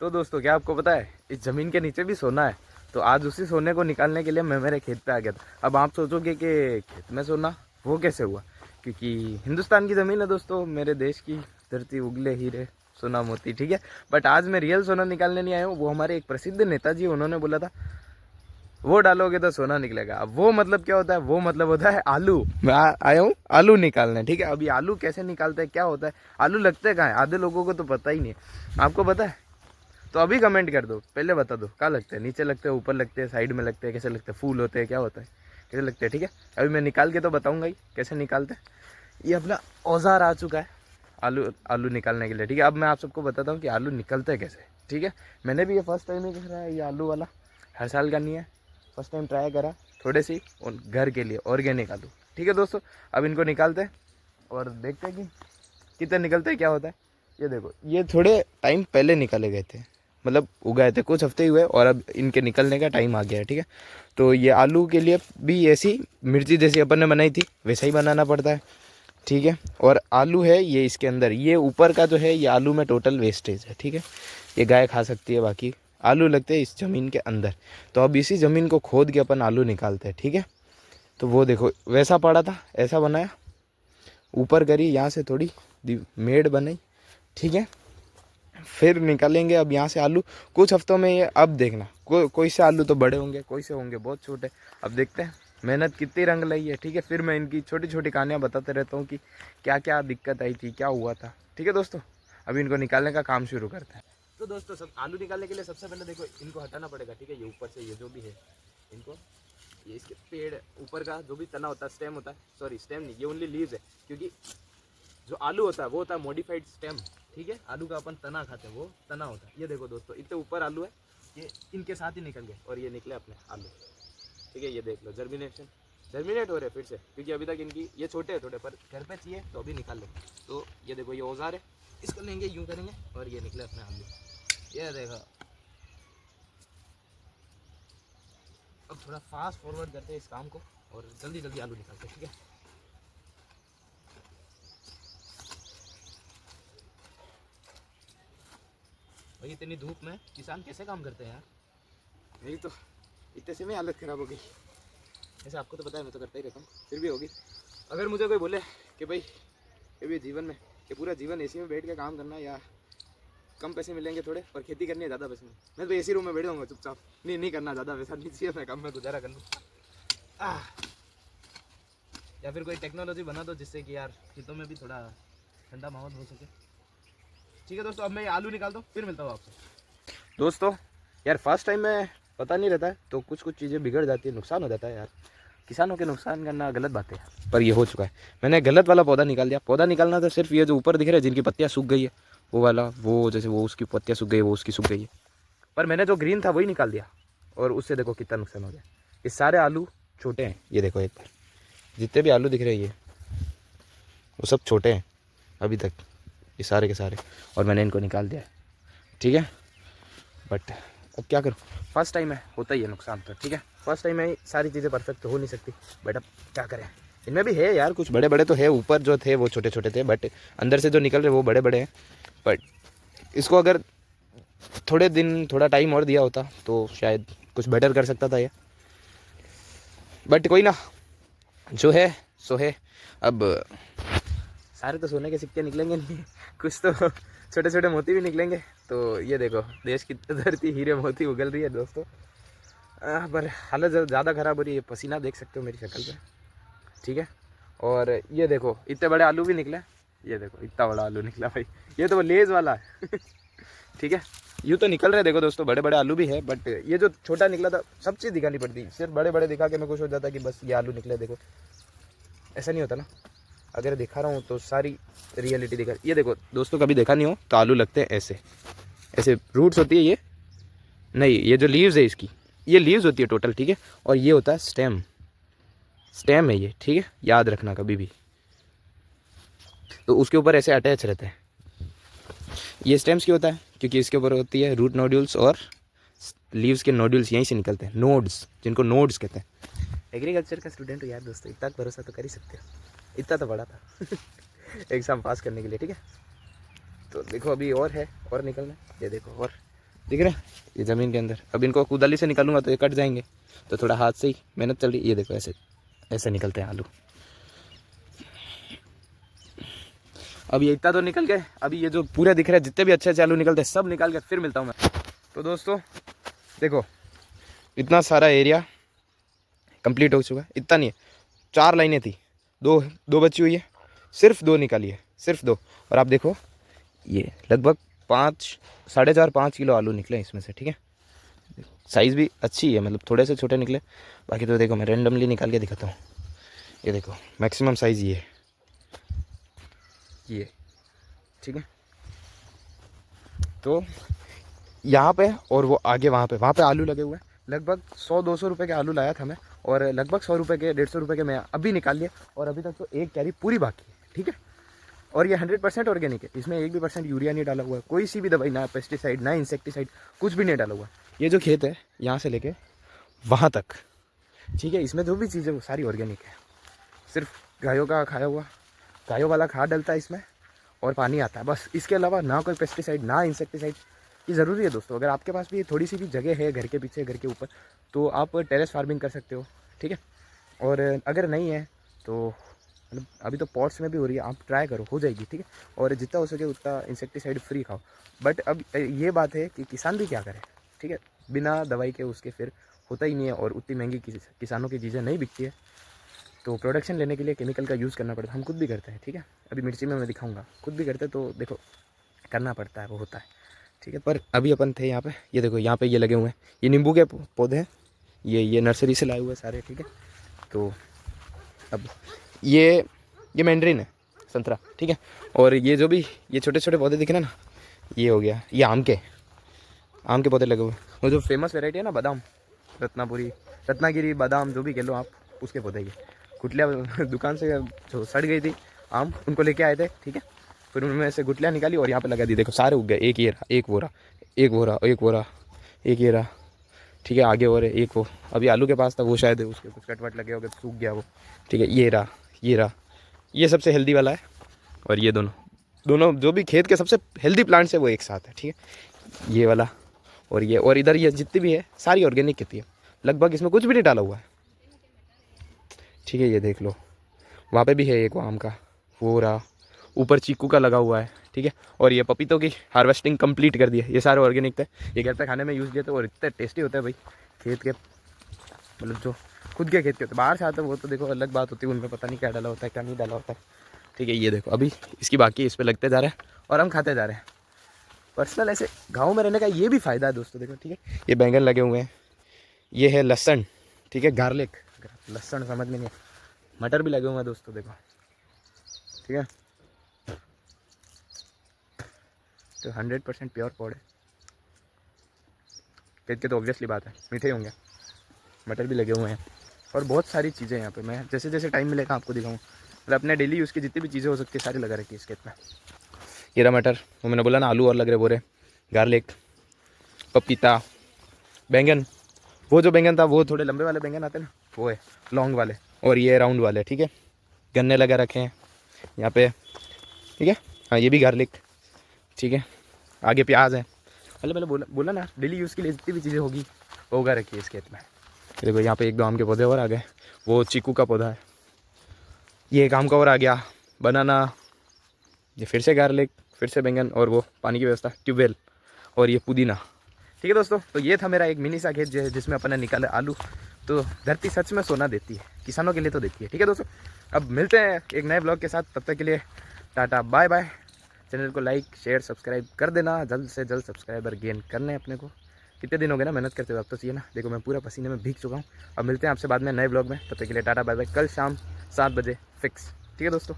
तो दोस्तों क्या आपको पता है इस ज़मीन के नीचे भी सोना है। तो आज उसी सोने को निकालने के लिए मैं मेरे खेत पे आ गया था। अब आप सोचोगे कि खेत में सोना वो कैसे हुआ, क्योंकि हिंदुस्तान की ज़मीन है दोस्तों, मेरे देश की धरती, उगले हीरे सोना मोती, ठीक है। बट आज मैं रियल सोना निकालने नहीं आया हूँ। वो हमारे एक प्रसिद्ध नेताजी, उन्होंने बोला था वो डालोगे तो सोना निकलेगा। अब वो मतलब क्या होता है, वो मतलब होता है आलू। मैं आया हूँ आलू निकालने, ठीक है। अभी आलू कैसे निकालते हैं, क्या होता है, आलू लगते कहाँ है, आधे लोगों को तो पता ही नहीं है। आपको पता है तो अभी कमेंट कर दो, पहले बता दो कहाँ लगते हैं, नीचे लगते हैं, ऊपर लगते हैं, साइड में लगते हैं, कैसे लगते हैं, फूल होते हैं, क्या होता है, कैसे लगते हैं, ठीक है। अभी मैं निकाल के तो बताऊंगा ही कैसे निकालते हैं। ये अपना औजार आ चुका है आलू आलू निकालने के लिए, ठीक है। अब मैं आप सबको बताता हूँ कि आलू निकलते हैं कैसे, ठीक है। मैंने भी ये फर्स्ट टाइम ही करा है, ये आलू वाला हर साल का नहीं है, फर्स्ट टाइम ट्राई करा, थोड़े सी घर के लिए ऑर्गेनिक आलू, ठीक है दोस्तों। अब इनको निकालते हैं और देखते हैं कि कितने निकलते हैं, क्या होता है। ये देखो, ये थोड़े टाइम पहले निकाले गए थे, मतलब उगाए थे, कुछ हफ्ते ही हुए और अब इनके निकलने का टाइम आ गया है, ठीक है। तो ये आलू के लिए भी ऐसी मिर्ची जैसी अपन ने बनाई थी वैसा ही बनाना पड़ता है, ठीक है। और आलू है ये इसके अंदर, ये ऊपर का जो है ये आलू में टोटल वेस्टेज है, ठीक है। ये गाय खा सकती है, बाकी आलू लगते हैं इस ज़मीन के अंदर। तो अब इसी ज़मीन को खोद के अपन आलू निकालते हैं, ठीक है। तो वो देखो वैसा पड़ा था, ऐसा बनाया, ऊपर करी, यहाँ से थोड़ी मेड़ बनाई, ठीक है। फिर निकालेंगे अब यहाँ से आलू कुछ हफ्तों में। ये अब देखना कोई से आलू तो बड़े होंगे, कोई से होंगे बहुत छोटे। अब देखते हैं मेहनत कितनी रंग लाई है, ठीक है। फिर मैं इनकी छोटी छोटी कहानियाँ बताते रहता हूँ कि क्या क्या दिक्कत आई थी, क्या हुआ था, ठीक है दोस्तों। अभी इनको निकालने का काम शुरू करते हैं। तो दोस्तों सब आलू निकालने के लिए सबसे पहले देखो इनको हटाना पड़ेगा, ठीक है। ये ऊपर से ये जो भी है इनको, ये इसके पेड़ ऊपर का जो भी तना होता है, स्टेम होता है, सॉरी स्टेम नहीं, ये ओनली लीव्स है, क्योंकि जो आलू होता है वो होता है मॉडिफाइड स्टेम, ठीक है। आलू का अपन तना खाते हैं, वो तना होता है। ये देखो दोस्तों इतने ऊपर आलू है, ये इनके साथ ही निकल गए और ये निकले अपने आलू, ठीक है। ये देख लो जर्मिनेट हो रहे फिर से, क्योंकि अभी तक इनकी ये छोटे हैं थोड़े, पर घर पे चाहिए तो अभी निकाल लो। तो ये देखो ये औजार है, इसको लेंगे, यूँ करेंगे और ये निकले अपने आलू, ये देखो। अब थोड़ा फास्ट फॉरवर्ड करते हैं इस काम को और जल्दी जल्दी आलू निकालते हैं, ठीक है। भाई इतनी धूप में किसान कैसे काम करते हैं यार, मेरी तो इतने से में हालत ख़राब हो गई। ऐसे आपको तो पता है मैं तो करता ही रहता हूँ, फिर भी होगी। अगर मुझे कोई बोले कि भाई ये भी जीवन में कि पूरा जीवन एसी में बैठ के काम करना है या कम पैसे मिलेंगे थोड़े पर खेती करनी है ज़्यादा पैसे में, मैं तो एसी रूम में बैठ जाऊँगा चुपचाप। नहीं करना, ज़्यादा पैसा नहीं चाहिए, मैं कम में गुजारा कर लूँ। या फिर कोई टेक्नोलॉजी बना दो जिससे कि यार खेतों में भी थोड़ा ठंडा माहौल हो सके, ठीक है दोस्तों। अब मैं आलू निकालता हूँ, फिर मिलता हूँ आपसे। दोस्तों यार फर्स्ट टाइम में पता नहीं रहता है तो कुछ चीज़ें बिगड़ जाती है, नुकसान हो जाता है यार। किसानों के नुकसान करना गलत बात है, पर ये हो चुका है। मैंने गलत वाला पौधा निकाल दिया। पौधा निकालना तो सिर्फ ये जो ऊपर दिख रहा है जिनकी पत्तियाँ सूख गई है वो वाला, वो जैसे वो उसकी पत्तियाँ सूख गई, वो उसकी सूख गई है, पर मैंने जो ग्रीन था वही निकाल दिया और उससे देखो कितना नुकसान हो गया। ये सारे आलू छोटे हैं, ये देखो एक बार, जितने भी आलू दिख रहे हैं ये वो सब छोटे हैं अभी तक, ये सारे के सारे, और मैंने इनको निकाल दिया है, ठीक है। बट अब क्या करूँ, फर्स्ट टाइम है, होता ही है नुकसान तो, ठीक है। फर्स्ट टाइम में सारी चीज़ें परफेक्ट तो हो नहीं सकती, बट अब क्या करें। इनमें भी है यार कुछ बड़े बड़े तो है, ऊपर जो थे वो छोटे छोटे थे, बट अंदर से जो निकल रहे वो बड़े बड़े हैं। बट इसको अगर थोड़े दिन थोड़ा टाइम और दिया होता तो शायद कुछ बेटर कर सकता था ये, बट कोई ना, जो है सो है। अब सारे तो सोने के सिक्के निकलेंगे नहीं, कुछ तो छोटे छोटे मोती भी निकलेंगे। तो ये देखो देश की धरती हीरे मोती उगल रही है दोस्तों। पर हालत ज़्यादा ख़राब हो रही है, पसीना देख सकते हो मेरी शक्ल पे, ठीक है। और ये देखो इतने बड़े आलू भी निकले, ये देखो इतना बड़ा आलू निकला भाई, ये तो वो लेज़ वाला है ठीक है। यूँ तो निकल रहे देखो दोस्तों, बड़े बड़े आलू भी है, बट ये जो छोटा निकला था सब चीज़ दिखानी पड़ती, सिर्फ बड़े बड़े दिखा के मैं खुश हो जाता कि बस ये आलू निकले, देखो ऐसा नहीं होता ना। अगर दिखा रहा हूँ तो सारी रियलिटी दिखा। ये देखो दोस्तों, कभी देखा नहीं हो तो आलू लगते हैं ऐसे, ऐसे रूट्स होती है ये, नहीं ये जो लीव्स है इसकी, ये लीव्स होती है टोटल, ठीक है। और ये होता है स्टेम है ये, ठीक है, याद रखना कभी भी। तो उसके ऊपर ऐसे अटैच रहता है, ये स्टेम्स क्यों होता है, क्योंकि इसके ऊपर होती है रूट नोड्यूल्स और लीव्स के नोड्यूल्स यहीं से निकलते हैं, नोड्स, जिनको नोड्स कहते हैं। एग्रीकल्चर का स्टूडेंट हो यार दोस्तों, इतना भरोसा तो कर ही सकते हो, इतना तो बड़ा था एग्ज़ाम पास करने के लिए, ठीक है। तो देखो अभी और है, और निकलना, ये देखो और दिख रहे हैं ये ज़मीन के अंदर। अब इनको कुदाली से निकालूंगा तो ये कट जाएंगे, तो थोड़ा हाथ से ही मेहनत चल रही। ये देखो ऐसे ऐसे निकलते हैं आलू। अब ये इतना तो निकल गए, अभी ये जो पूरे दिख रहे हैं जितने भी अच्छे अच्छे आलू निकलते हैं सब निकाल के फिर मिलता हूँ मैं। तो दोस्तों देखो इतना सारा एरिया कंप्लीट हो चुका है। इतना नहीं है, 4 लाइनें थी, दो बची हुई है, सिर्फ 2 निकाली है, सिर्फ 2। और आप देखो ये लगभग 5-4.5 किलो आलू निकले इसमें से, ठीक है। साइज़ भी अच्छी है, मतलब थोड़े से छोटे निकले, बाकी तो देखो मैं रेंडमली निकाल के दिखाता हूँ। ये देखो मैक्सिमम साइज़ ये ठीक है। तो यहाँ पे और वो आगे वहाँ पे आलू लगे हुए हैं। लगभग 100-200 रुपये के आलू लाया था मैं, और लगभग 100 रुपये के 150 रुपये के मैं अभी निकाल लिए, और अभी तक तो एक कैरी पूरी बाकी है, ठीक है। और ये 100% ऑर्गेनिक है, इसमें 1 भी % यूरिया नहीं डाला हुआ है, कोई सी भी दवाई, ना पेस्टिसाइड ना इंसेक्टिसाइड, कुछ भी नहीं डाला हुआ। ये जो खेत है यहाँ से लेके वहाँ तक, ठीक है, इसमें जो भी चीज़ें वो सारी ऑर्गेनिक है। सिर्फ गायों का खाया हुआ, गायों वाला खाद डलता है इसमें, और पानी आता है बस। इसके अलावा ना कोई पेस्टिसाइड ना इंसेक्टिसाइड। ये ज़रूरी है दोस्तों, अगर आपके पास भी थोड़ी सी भी जगह है घर के पीछे, घर के ऊपर, तो आप टेरेस फार्मिंग कर सकते हो, ठीक है। और अगर नहीं है तो मतलब अभी तो पॉट्स में भी हो रही है, आप ट्राई करो, हो जाएगी, ठीक है। और जितना हो सके उतना इंसेक्टिसाइड फ्री खाओ। बट अब ये बात है कि किसान भी क्या करे, ठीक है, बिना दवाई के उसके फिर होता ही नहीं है, और उतनी महंगी किसानों की चीज़ें नहीं बिकती है, तो प्रोडक्शन लेने के लिए केमिकल का यूज़ करना पड़ता है। हम खुद भी करते हैं, ठीक है, अभी मिर्ची में मैं दिखाऊंगा, खुद भी करते हैं, तो देखो करना पड़ता है, वो होता है, ठीक है। पर अभी अपन थे यहाँ पे, ये देखो यहाँ पे ये लगे हुए हैं, ये नींबू के पौधे हैं, ये नर्सरी से लाए हुए सारे, ठीक है। तो अब ये मैंड्रिन है, संतरा, ठीक है। और ये जो भी ये छोटे छोटे पौधे दिख रहे हैं ना, ये हो गया, ये आम के पौधे लगे हुए। वो जो फेमस वेराइटी है ना बादाम, रत्नागिरी बादाम, जो भी कह लो आप, उसके पौधे ये गुठलियाँ दुकान से जो सड़ गई थी आम, उनको लेके आए थे, ठीक है। फिर उनमें से गुठलियाँ निकाली और यहाँ पे लगा दी, देखो सारे उग गए, एक ये रहा, एक वो रहा, एक वो रहा, एक वो रहा, एक ये रहा, ठीक है। आगे और एक वो अभी आलू के पास था, वो शायद उसके कुछ कटवट लगे हो गए, सूख गया वो, ठीक है। ये रहा, ये सबसे हेल्दी वाला है। और ये दोनों जो भी खेत के सबसे हेल्दी प्लांट्स है वो एक साथ है, ठीक है। ये वाला और ये, और इधर ये जितनी भी है सारी ऑर्गेनिक खेती है, लगभग इसमें कुछ भी नहीं डाला हुआ है, ठीक है। ये देख लो वहाँ पे भी है एक आम का, वो रहा, ऊपर चीकू का लगा हुआ है, ठीक है। और ये पपीतों की हार्वेस्टिंग कंप्लीट कर दी है, ये सारे ऑर्गेनिक थे, ये घर पे खाने में यूज़ किए थे, और इतने टेस्टी होते हैं भाई खेत के, मतलब जो खुद के खेत के होते, बाहर से आते हैं वो तो देखो अलग बात होती है, उनमें पता नहीं क्या डाला होता है क्या नहीं डाला होता है, ठीक है। ये देखो अभी इसकी बाकी इस पर लगते जा रहे हैं और हम खाते जा रहे हैं। पर्सनल ऐसे गाँव में रहने का ये भी फ़ायदा है दोस्तों, देखो, ठीक है। ये बैंगन लगे हुए हैं, ये है लहसुन, ठीक है, गार्लिक, लहसुन समझ में नहीं, मटर भी लगे हुए हैं दोस्तों, देखो, ठीक है। तो 100% प्योर पौधे खेत के, तो ऑब्वियसली बात है मीठे होंगे। मटर भी लगे हुए हैं और बहुत सारी चीज़ें यहाँ पे, मैं जैसे जैसे टाइम मिलेगा आपको दिखाऊँ, मतलब अपने डेली यूज़ की जितनी भी चीज़ें हो सकती है सारी लगा रखी है इस खेत में। ये रहा मटर, वो मैंने बोला ना आलू और लग रहे बोरे, गार्लिक, पपीता, बैंगन, वो जो बैंगन था वो थोड़े लंबे वाले बैंगन आते हैं ना, वो है लॉन्ग वाले, और ये राउंड वाले, ठीक है। गन्ने लगा रखे हैं यहाँ पे, ठीक है। हाँ ये भी गार्लिक, ठीक है। आगे प्याज है, मतलब मैंने बोला ना डेली यूज़ के लिए जितनी भी चीज़ें होगी वो उगा रखी है इस खेत में। देखो यहाँ पे 1-2 आम के पौधे और आ गए, वो चीकू का पौधा है, ये एक आम का और आ गया, बनाना, ये फिर से गार्लिक, फिर से बैंगन, और वो पानी की व्यवस्था, ट्यूबवेल, और ये पुदीना, ठीक है दोस्तों। तो ये था मेरा एक मिनी सा खेत जिसमें अपन ने निकाले आलू। तो धरती सच में सोना देती है, किसानों के लिए तो देती है, ठीक है दोस्तों। अब मिलते हैं एक नए ब्लॉग के साथ, तब तक के लिए टाटा बाय बाय। चैनल को लाइक शेयर सब्सक्राइब कर देना, जल्द से जल्द सब्सक्राइबर गेन करने अपने को। कितने दिन हो गए ना मेहनत करते हुए, अब तो चाहिए ना, देखो मैं पूरा पसीने में भीग चुका हूँ। अब मिलते हैं आपसे बाद में नए ब्लॉग में, तब तक के लिए टाटा बाय बाय। कल शाम 7 बजे फिक्स, ठीक है दोस्तों।